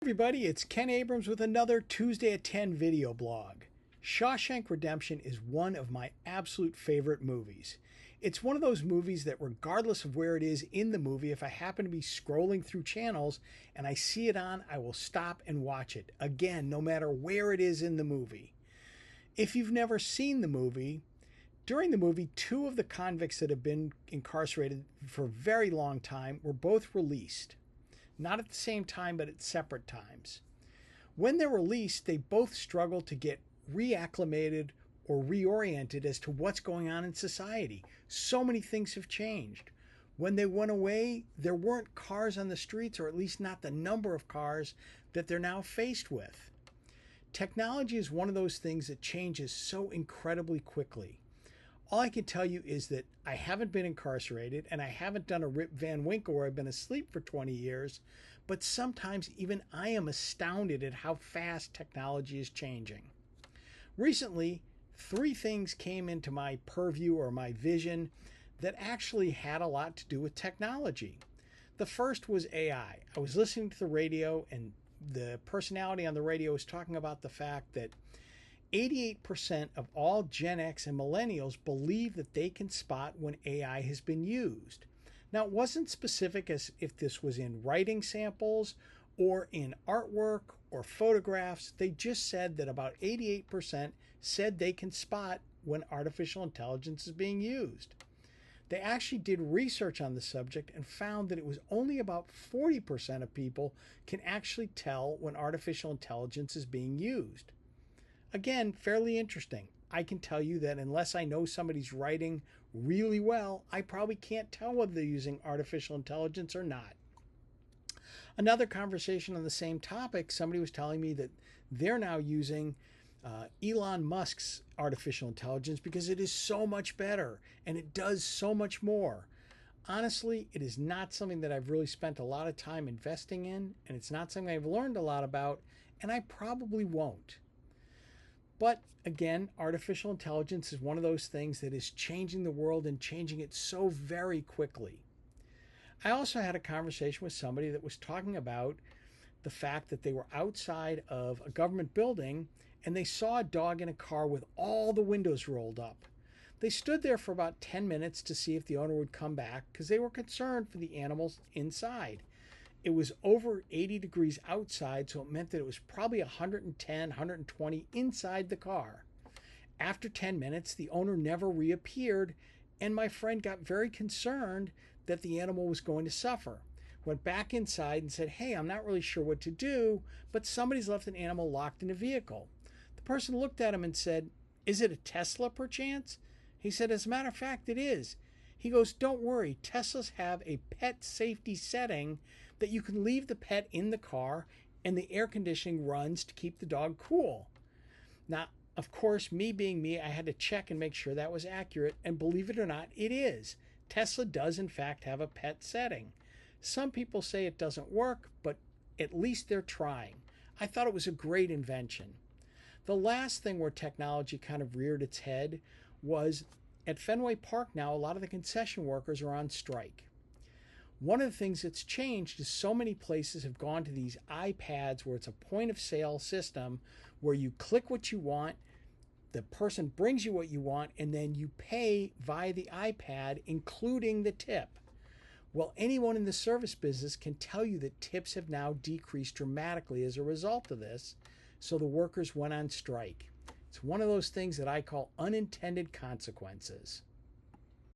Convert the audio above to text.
Everybody, it's Ken Abrams with another Tuesday at 10 video blog. Shawshank Redemption is one of my absolute favorite movies. It's one of those movies that regardless of where it is in the movie, if I happen to be scrolling through channels and I see it on, I will stop and watch it. Again, no matter where it is in the movie. If you've never seen the movie, during the movie, two of the convicts that have been incarcerated for a very long time were both released. Not at the same time, but at separate times. When they're released, they both struggle to get reacclimated or reoriented as to what's going on in society. So many things have changed. When they went away, there weren't cars on the streets, or at least not the number of cars that they're now faced with. Technology is one of those things that changes so incredibly quickly. All I can tell you is that I haven't been incarcerated and I haven't done a Rip Van Winkle where I've been asleep for 20 years, but sometimes even I am astounded at how fast technology is changing. Recently, three things came into my purview or my vision that actually had a lot to do with technology. The first was AI. I was listening to the radio and the personality on the radio was talking about the fact that 88% of all Gen X and millennials believe that they can spot when AI has been used. Now, it wasn't specific as if this was in writing samples or in artwork or photographs. They just said that about 88% said they can spot when artificial intelligence is being used. They actually did research on the subject and found that it was only about 40% of people can actually tell when artificial intelligence is being used. Again, fairly interesting. I can tell you that unless I know somebody's writing really well, I probably can't tell whether they're using artificial intelligence or not. Another conversation on the same topic, somebody was telling me that they're now using Elon Musk's artificial intelligence because it is so much better and it does so much more. Honestly, it is not something that I've really spent a lot of time investing in, and it's not something I've learned a lot about, and I probably won't. But again, artificial intelligence is one of those things that is changing the world and changing it so very quickly. I also had a conversation with somebody that was talking about the fact that they were outside of a government building and they saw a dog in a car with all the windows rolled up. They stood there for about 10 minutes to see if the owner would come back because they were concerned for the animals inside. It was over 80 degrees outside, so it meant that it was probably 110, 120 inside the car. After 10 minutes, the owner never reappeared, and my friend got very concerned that the animal was going to suffer. Went back inside and said, "Hey, I'm not really sure what to do, but somebody's left an animal locked in a vehicle." The person looked at him and said, "Is it a Tesla perchance?" He said, "As a matter of fact, it is." He goes, "Don't worry, Teslas have a pet safety setting that you can leave the pet in the car and the air conditioning runs to keep the dog cool." Now, of course, me being me, I had to check and make sure that was accurate, and believe it or not, it is. Tesla does in fact have a pet setting. Some people say it doesn't work, but at least they're trying. I thought it was a great invention. The last thing where technology kind of reared its head was at Fenway Park now, a lot of the concession workers are on strike. One of the things that's changed is so many places have gone to these iPads where it's a point of sale system where you click what you want, the person brings you what you want, and then you pay via the iPad, including the tip. Well, anyone in the service business can tell you that tips have now decreased dramatically as a result of this, so the workers went on strike. It's one of those things that I call unintended consequences.